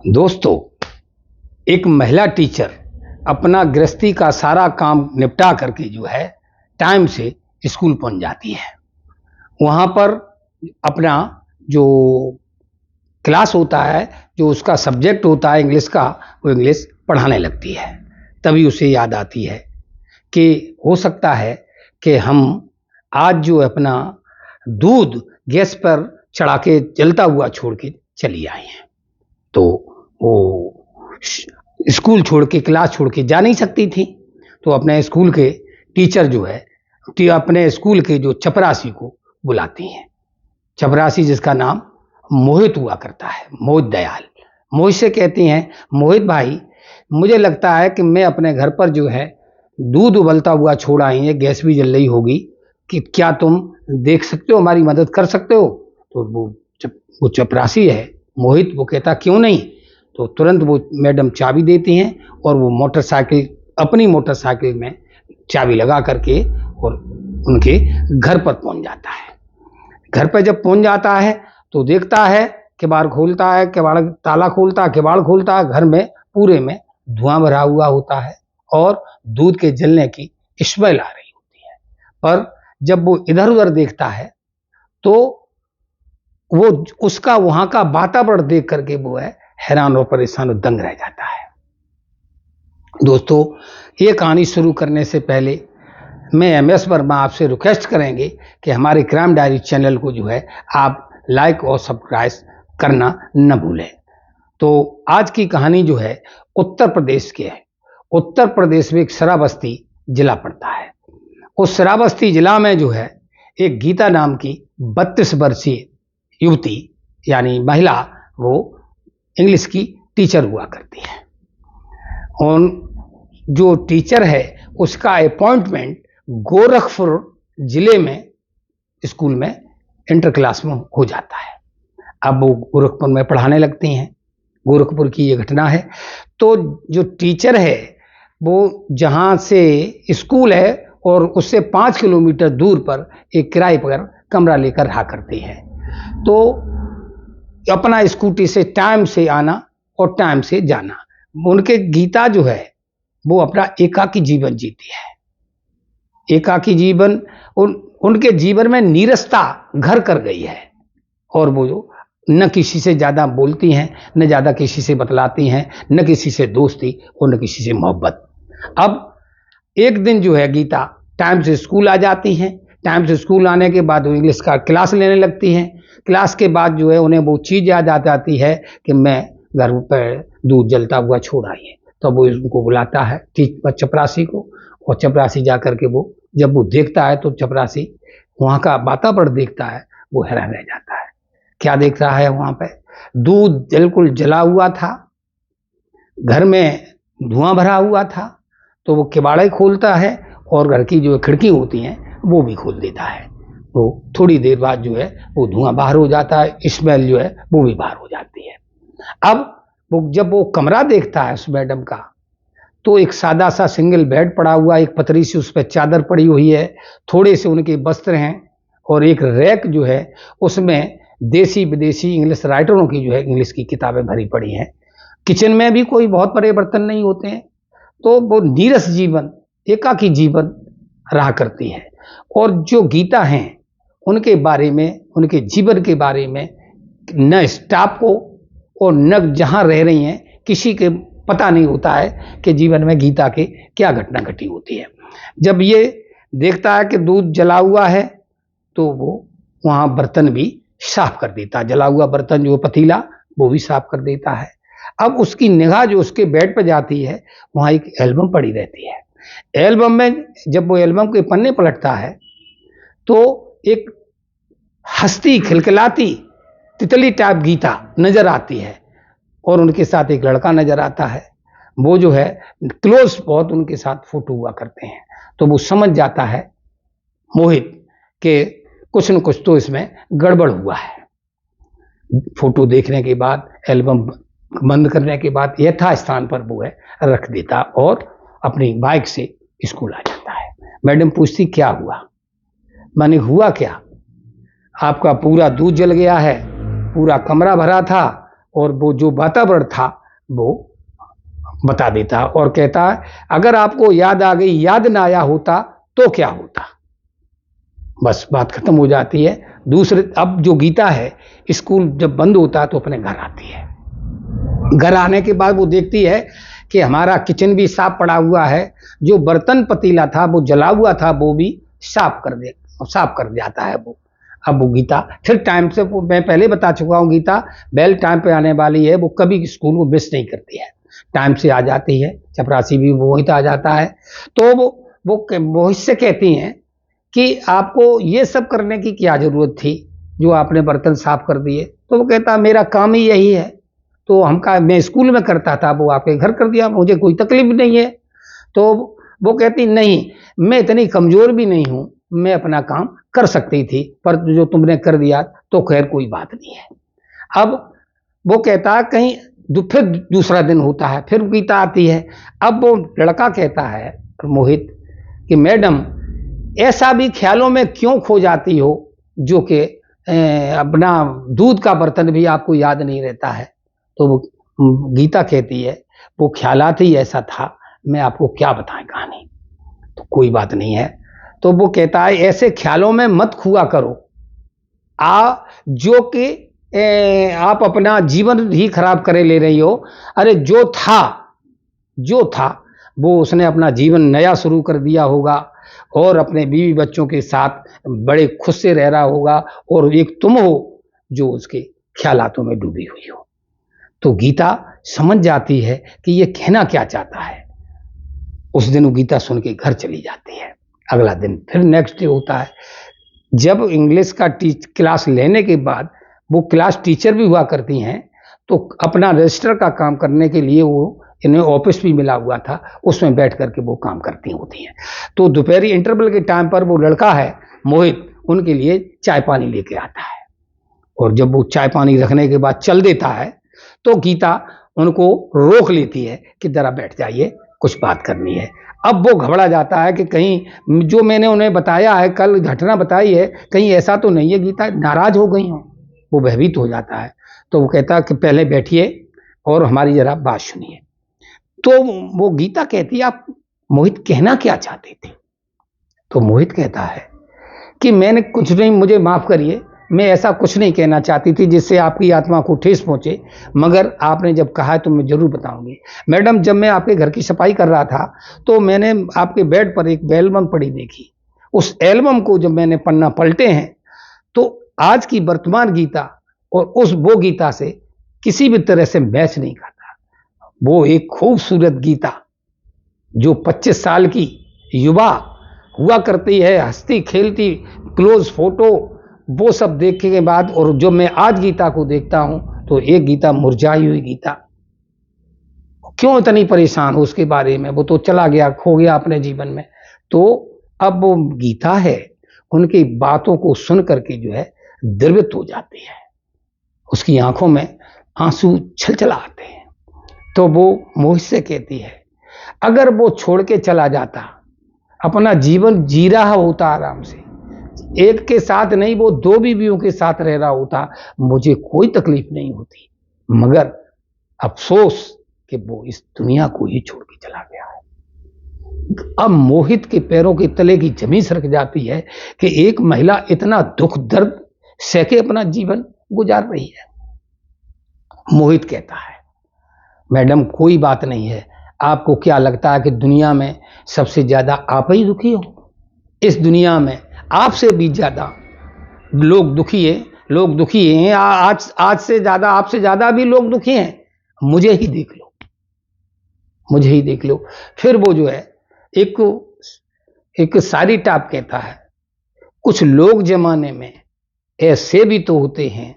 दोस्तों, एक महिला टीचर अपना गृहस्थी का सारा काम निपटा करके जो है टाइम से स्कूल पहुंच जाती है। वहाँ पर अपना जो क्लास होता है, जो उसका सब्जेक्ट होता है इंग्लिश का, वो इंग्लिश पढ़ाने लगती है। तभी उसे याद आती है कि हो सकता है कि हम आज जो अपना दूध गैस पर चढ़ा के जलता हुआ छोड़ के चली आई हैं। तो वो स्कूल छोड़ के, क्लास छोड़ के जा नहीं सकती थी। तो अपने स्कूल के टीचर जो है अपने स्कूल के जो चपरासी को बुलाती हैं। चपरासी जिसका नाम मोहित हुआ करता है, मोहित दयाल। मोहित से कहती हैं, मोहित भाई, मुझे लगता है कि मैं अपने घर पर जो है दूध उबलता हुआ छोड़ आई है, गैस भी जल रही होगी, कि क्या तुम देख सकते हो, हमारी मदद कर सकते हो? तो वो चपरासी है मोहित, वो कहता क्यों नहीं। तो तुरंत वो मैडम चाबी देती हैं और वो अपनी मोटरसाइकिल में चाबी लगा करके और उनके घर पर पहुंच जाता है। घर पर जब पहुंच जाता है तो देखता है, किवाड़ खोलता है, ताला खोलता है, किवाड़ खोलता है, घर में पूरे में धुआं भरा हुआ होता है और दूध के जलने की स्मेल आ रही होती है। पर जब वो इधर उधर देखता है तो वो उसका वहां का वातावरण देख करके वो है हैरान और परेशान और दंग रह जाता है। दोस्तों, ये कहानी शुरू करने से पहले मैं MS वर्मा आपसे रिक्वेस्ट करेंगे कि हमारे क्राइम डायरी चैनल को जो है आप लाइक और सब्सक्राइब करना न भूलें। तो आज की कहानी जो है उत्तर प्रदेश की है। उत्तर प्रदेश में एक श्रावस्ती जिला पड़ता है। उस श्रावस्ती जिला में जो है एक गीता नाम की 32 वर्षीय युवती यानी महिला, वो इंग्लिश की टीचर हुआ करती है। और जो टीचर है उसका अपॉइंटमेंट गोरखपुर जिले में स्कूल में इंटर क्लास में हो जाता है। अब वो गोरखपुर में पढ़ाने लगती हैं। गोरखपुर की ये घटना है। तो जो टीचर है वो जहाँ से स्कूल है और उससे 5 किलोमीटर दूर पर एक किराए पर कमरा लेकर रहा करती है। तो अपना स्कूटी से टाइम से आना और टाइम से जाना। उनके गीता जो है वो अपना एकाकी जीवन जीती है। एकाकी जीवन उनके जीवन में नीरसता घर कर गई है और वो जो न किसी से ज़्यादा बोलती हैं, न ज़्यादा किसी से बतलाती हैं, न किसी से दोस्ती और न किसी से मोहब्बत। अब एक दिन जो है गीता टाइम से स्कूल आ जाती हैं। टाइम से स्कूल आने के बाद वो इंग्लिश का क्लास लेने लगती हैं। क्लास के बाद जो है उन्हें वो चीज़ याद आ जाती है कि मैं घर पर दूध जलता हुआ छोड़ आई है। तो वो उनको बुलाता है चपरासी को, और चपरासी जा करके वो जब वो देखता है तो चपरासी वहाँ का वातावरण देखता है, वो हैरान रह जाता है। क्या देख रहा है वहाँ पे? दूध बिल्कुल जला हुआ था, घर में धुआं भरा हुआ था। तो वो किवाड़े खोलता है और घर की जो खिड़की होती हैं वो भी खोल देता है। तो थोड़ी देर बाद जो है वो धुआं बाहर हो जाता है, स्मेल जो है वो भी बाहर हो जाती है। अब जब वो कमरा देखता है उस मैडम का, तो एक सादा सा सिंगल बेड पड़ा हुआ, एक पतली सी उस पर चादर पड़ी हुई है, थोड़े से उनके वस्त्र हैं और एक रैक जो है उसमें देसी विदेशी इंग्लिश राइटरों की जो है इंग्लिश की किताबें भरी पड़ी हैं। किचन में भी कोई बहुत बड़े बर्तन नहीं होते हैं। तो वो नीरस जीवन, एकाकी जीवन रहा करती है। और जो गीता हैं उनके बारे में, उनके जीवन के बारे में न स्टाफ को और न जहाँ रह रही हैं किसी के पता नहीं होता है कि जीवन में गीता के क्या घटना घटी होती है। जब ये देखता है कि दूध जला हुआ है तो वो वहाँ बर्तन भी साफ कर देता है। जला हुआ बर्तन जो पतीला वो भी साफ कर देता है। अब उसकी निगाह जो उसके बेड पर जाती है, वहाँ एक एल्बम पड़ी रहती है। एल्बम में जब वो एल्बम के पन्ने पलटता है तो एक हंसती खिलखिलाती तितली टाइप गीता नजर आती है और उनके साथ एक लड़का नजर आता है। वो जो है क्लोज बहुत उनके साथ फोटो हुआ करते हैं। तो वो समझ जाता है मोहित के कुछ न कुछ तो इसमें गड़बड़ हुआ है। फोटो देखने के बाद, एल्बम बंद करने के बाद यथास्थान पर वो है रख देता और अपनी बाइक से स्कूल आ जाता है। मैडम पूछती क्या हुआ? मैंने हुआ क्या? आपका पूरा दूध जल गया है, पूरा कमरा भरा था और वो जो वातावरण था वो बता देता और कहता है अगर आपको याद आ गई, याद ना आया होता तो क्या होता। बस बात खत्म हो जाती है। दूसरे अब जो गीता है, स्कूल जब बंद होता है तो अपने घर आती है। घर आने के बाद वो देखती है कि हमारा किचन भी साफ पड़ा हुआ है, जो बर्तन पतीला था वो जला हुआ था वो भी साफ कर जाता है वो। अब वो गीता फिर टाइम से, वो मैं पहले बता चुका हूँ, गीता बेल टाइम पे आने वाली है, वो कभी स्कूल को मिस नहीं करती है, टाइम से आ जाती है। चपरासी भी मोहित आ जाता है। तो वो मोहित से कहती हैं कि आपको ये सब करने की क्या जरूरत थी, जो आपने बर्तन साफ कर दिए। तो वो कहता मेरा काम ही यही है, तो मैं स्कूल में करता था, वो आपके घर कर दिया, मुझे कोई तकलीफ नहीं है। तो वो कहती नहीं, मैं इतनी कमजोर भी नहीं हूं, मैं अपना काम कर सकती थी, पर जो तुमने कर दिया तो खैर कोई बात नहीं है। अब वो कहता कहीं फिर दूसरा दिन होता है, फिर गीता आती है। अब वो लड़का कहता है मोहित कि मैडम ऐसा भी ख्यालों में क्यों खो जाती हो, जो कि अपना दूध का बर्तन भी आपको याद नहीं रहता है। तो वो गीता कहती है वो ख्यालात ही ऐसा था, मैं आपको क्या बताएं कहानी। तो कोई बात नहीं है। तो वो कहता है ऐसे ख्यालों में मत खुआ करो, जो कि आप अपना जीवन ही खराब करे ले रही हो। अरे जो था वो उसने अपना जीवन नया शुरू कर दिया होगा और अपने बीवी बच्चों के साथ बड़े खुश से रह रहा होगा, और एक तुम हो जो उसके ख्यालातों में डूबी हुई हो। तो गीता समझ जाती है कि ये कहना क्या चाहता है। उस दिन वो गीता सुन के घर चली जाती है। अगला दिन फिर नेक्स्ट डे होता है। जब इंग्लिश का क्लास लेने के बाद वो क्लास टीचर भी हुआ करती हैं, तो अपना रजिस्टर का काम करने के लिए वो इन्हें ऑफिस भी मिला हुआ था, उसमें बैठ करके वो काम करती होती हैं। तो दोपहरी इंटरवल के टाइम पर वो लड़का है मोहित उनके लिए चाय पानी लेके आता है, और जब वो चाय पानी रखने के बाद चल देता है तो गीता उनको रोक लेती है कि जरा बैठ जाइए, कुछ बात करनी है। अब वो घबरा जाता है कि कहीं जो मैंने उन्हें बताया है, कल घटना बताई है, कहीं ऐसा तो नहीं है गीता नाराज हो गई हो। वो भयभीत हो जाता है। तो वो कहता है कि पहले बैठिए और हमारी जरा बात सुनिए। तो वो गीता कहती है आप मोहित कहना क्या चाहते थे। तो मोहित कहता है कि मैंने कुछ नहीं, मुझे माफ करिए, मैं ऐसा कुछ नहीं कहना चाहती थी जिससे आपकी आत्मा को ठेस पहुंचे, मगर आपने जब कहा तो मैं जरूर बताऊंगी। मैडम जब मैं आपके घर की सफाई कर रहा था तो मैंने आपके बेड पर एक एल्बम पड़ी देखी। उस एल्बम को जब मैंने पन्ना पलटे हैं तो आज की वर्तमान गीता और वो गीता से किसी भी तरह से मैच नहीं खाता। वो एक खूबसूरत गीता जो 25 साल की युवा हुआ करती है, हंसती खेलती, क्लोज फोटो, वो सब देखने के बाद, और जो मैं आज गीता को देखता हूं तो एक गीता मुरझाई हुई गीता। क्यों इतनी परेशान हो उसके बारे में, वो तो चला गया, खो गया अपने जीवन में। तो अब वो गीता है, उनकी बातों को सुन करके जो है द्रवित हो जाती है, उसकी आंखों में आंसू छलछला आते हैं। तो वो मोहित से कहती है अगर वो छोड़ के चला जाता, अपना जीवन जी रहा होता आराम से, एक के साथ नहीं वो 2 बीवियों के साथ रह रहा होता, मुझे कोई तकलीफ नहीं होती, मगर अफसोस कि वो इस दुनिया को ही छोड़ के चला गया है। अब मोहित के पैरों के तले की जमीन सरक जाती है कि एक महिला इतना दुख दर्द सहके अपना जीवन गुजार रही है। मोहित कहता है मैडम कोई बात नहीं है, आपको क्या लगता है कि दुनिया में सबसे ज्यादा आप ही दुखी हो? इस दुनिया में आपसे भी ज्यादा लोग दुखी हैं। आज से ज्यादा, आपसे ज्यादा भी लोग दुखी हैं। मुझे ही देख लो। फिर वो जो है एक सारी टाप कहता है कुछ लोग जमाने में ऐसे भी तो होते हैं,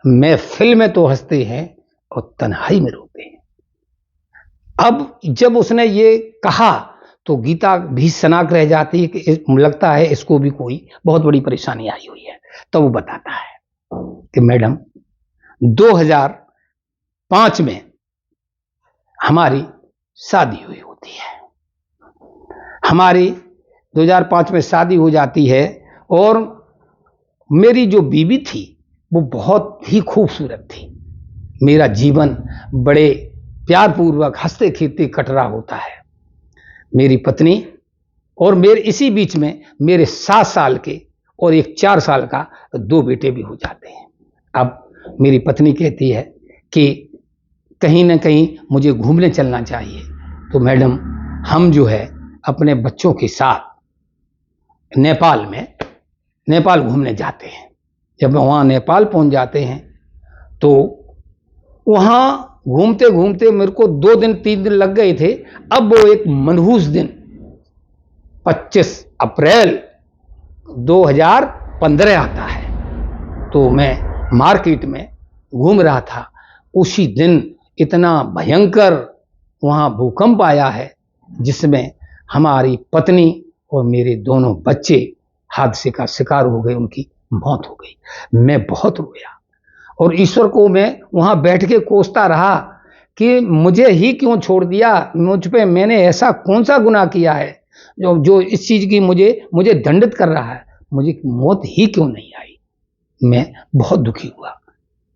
महफिल में तो हंसते हैं और तन्हाई में रोते हैं। अब जब उसने ये कहा तो गीता भी सनाक रह जाती है कि लगता है इसको भी कोई बहुत बड़ी परेशानी आई हुई है। तो वो बताता है कि मैडम 2005 में हमारी शादी हुई होती है। हमारी 2005 में शादी हो जाती है और मेरी जो बीवी थी वो बहुत ही खूबसूरत थी, मेरा जीवन बड़े प्यारपूर्वक हंसते खेलते कट रहा होता है। मेरी पत्नी और मेरे इसी बीच में मेरे 7 साल के और एक 4 साल का 2 बेटे भी हो जाते हैं। अब मेरी पत्नी कहती है कि कहीं ना कहीं मुझे घूमने चलना चाहिए। तो मैडम, हम जो है अपने बच्चों के साथ नेपाल घूमने जाते हैं। जब वहाँ नेपाल पहुँच जाते हैं तो वहाँ घूमते घूमते मेरे को 2 दिन 3 दिन लग गए थे। अब वो एक मनहूस दिन 25 अप्रैल 2015 आता है। तो मैं मार्केट में घूम रहा था। उसी दिन इतना भयंकर वहाँ भूकंप आया है जिसमें हमारी पत्नी और मेरे दोनों बच्चे हादसे का शिकार हो गए, उनकी मौत हो गई। मैं बहुत रोया और ईश्वर को मैं वहाँ बैठ के कोसता रहा कि मुझे ही क्यों छोड़ दिया, मुझ पे मैंने ऐसा कौन सा गुनाह किया है जो इस चीज़ की मुझे दंडित कर रहा है, मुझे मौत ही क्यों नहीं आई। मैं बहुत दुखी हुआ।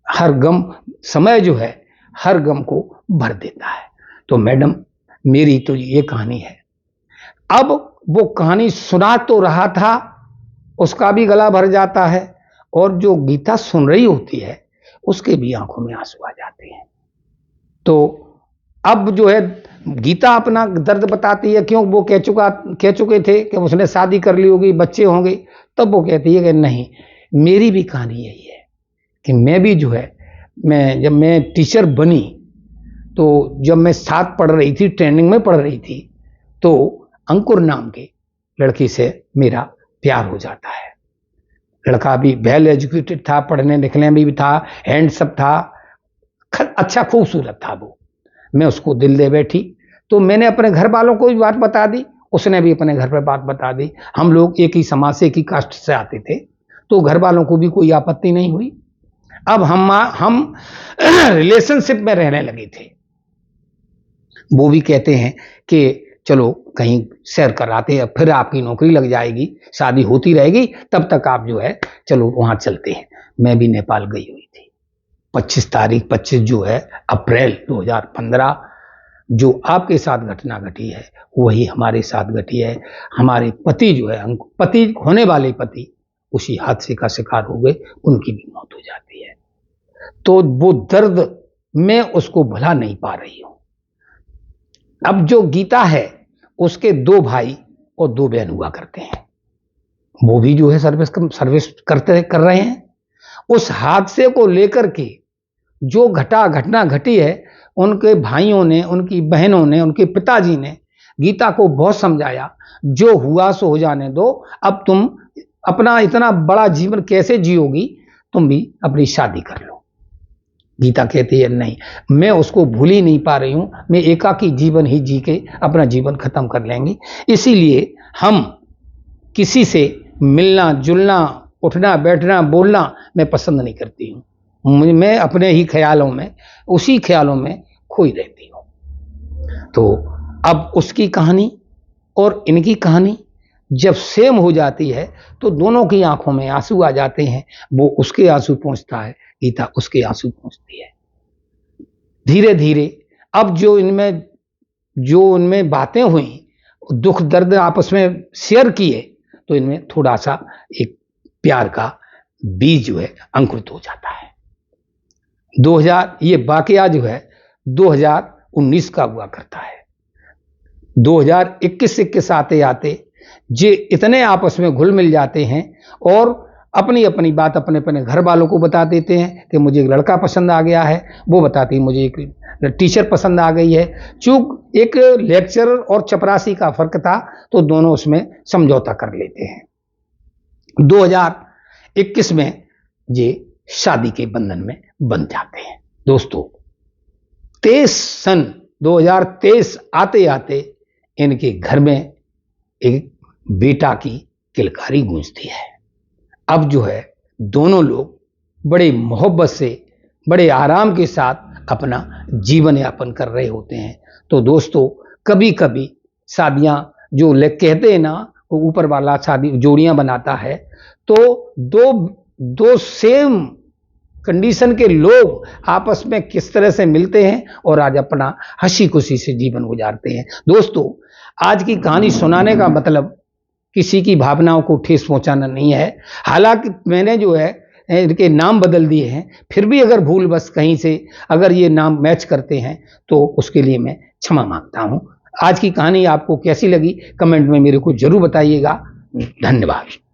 हर गम समय जो है हर गम को भर देता है। तो मैडम, मेरी तो ये कहानी है। अब वो कहानी सुना तो रहा था, उसका भी गला भर जाता है और जो गीता सुन रही होती है उसके भी आंखों में आंसू आ जाते हैं। तो अब जो है गीता अपना दर्द बताती है, क्यों वो कह चुके थे कि उसने शादी कर ली होगी, बच्चे होंगे। तब वो कहती है कि नहीं, मेरी भी कहानी यही है कि मैं भी जो है जब मैं टीचर बनी तो जब मैं साथ पढ़ रही थी, ट्रेनिंग में पढ़ रही थी, तो अंकुर नाम के लड़की से मेरा प्यार हो जाता है। लड़का भी वेल एजुकेटेड था, पढ़ने लिखने में भी था, हैंडसम था, अच्छा खूबसूरत था वो। मैं उसको दिल दे बैठी। तो मैंने अपने घर वालों को भी बात बता दी, उसने भी अपने घर पर बात बता दी। हम लोग एक ही समाज से, एक ही कास्ट से आते थे, तो घर वालों को भी कोई आपत्ति नहीं हुई। अब हम रिलेशनशिप में रहने लगे थे। वो भी कहते हैं कि चलो कहीं सैर कराते हैं, फिर आपकी नौकरी लग जाएगी, शादी होती रहेगी, तब तक आप जो है चलो वहां चलते हैं। मैं भी नेपाल गई हुई थी। 25 जो है अप्रैल 2015, जो आपके साथ घटना घटी है वही हमारे साथ घटी है। हमारे पति जो है, पति होने वाले पति उसी हादसे का शिकार हो गए, उनकी भी मौत हो जाती है। तो वो दर्द मैं उसको भुला नहीं पा रही हूं। अब जो गीता है उसके 2 भाई और 2 बहन हुआ करते हैं। वो भी जो है सर्विस कर रहे हैं। उस हादसे को लेकर के जो घटना घटी है, उनके भाइयों ने, उनकी बहनों ने, उनके पिताजी ने गीता को बहुत समझाया, जो हुआ सो हो जाने दो, अब तुम अपना इतना बड़ा जीवन कैसे जियोगी, तुम भी अपनी शादी कर लो। गीता कहती है नहीं, मैं उसको भूल ही नहीं पा रही हूं, मैं एकाकी जीवन ही जी के अपना जीवन खत्म कर लेंगे। इसीलिए हम किसी से मिलना जुलना, उठना बैठना बोलना मैं पसंद नहीं करती हूं। मैं अपने ही ख्यालों में, उसी ख्यालों में खोई रहती हूं। तो अब उसकी कहानी और इनकी कहानी जब सेम हो जाती है तो दोनों की आंखों में आंसू आ जाते हैं। वो उसके आंसू पहुंचता है, गीता उसके आंसू पहुंचती है। धीरे धीरे अब जो इनमें बातें हुई, दुख दर्द आपस में शेयर किए, तो इनमें थोड़ा सा एक प्यार का बीज जो है अंकुरित हो जाता है। 2000 ये वाकया जो है 2019 का हुआ करता है। 2021 आते आते जे इतने आपस में घुल मिल जाते हैं और अपनी अपनी बात अपने अपने घर वालों को बता देते हैं कि मुझे एक लड़का पसंद आ गया है, वो बताती है मुझे एक टीचर पसंद आ गई है। चूंकि एक लेक्चरर और चपरासी का फर्क था तो दोनों उसमें समझौता कर लेते हैं। 2021 में ये शादी के बंधन में बंध जाते हैं। दोस्तों, 2023 आते आते इनके घर में एक बेटा की किलकारी गूंजती है। अब जो है दोनों लोग बड़े मोहब्बत से, बड़े आराम के साथ अपना जीवन यापन कर रहे होते हैं। तो दोस्तों, कभी कभी शादियां जो कहते हैं ना, वो ऊपर वाला शादी जोड़ियां बनाता है, तो दो सेम कंडीशन के लोग आपस में किस तरह से मिलते हैं और आज अपना हंसी खुशी से जीवन गुजारते हैं। दोस्तों, आज की कहानी सुनाने का मतलब किसी की भावनाओं को ठेस पहुंचाना नहीं है। हालांकि मैंने जो है इनके नाम बदल दिए हैं, फिर भी अगर भूल बस कहीं से अगर ये नाम मैच करते हैं तो उसके लिए मैं क्षमा मांगता हूं। आज की कहानी आपको कैसी लगी कमेंट में मेरे को जरूर बताइएगा। धन्यवाद।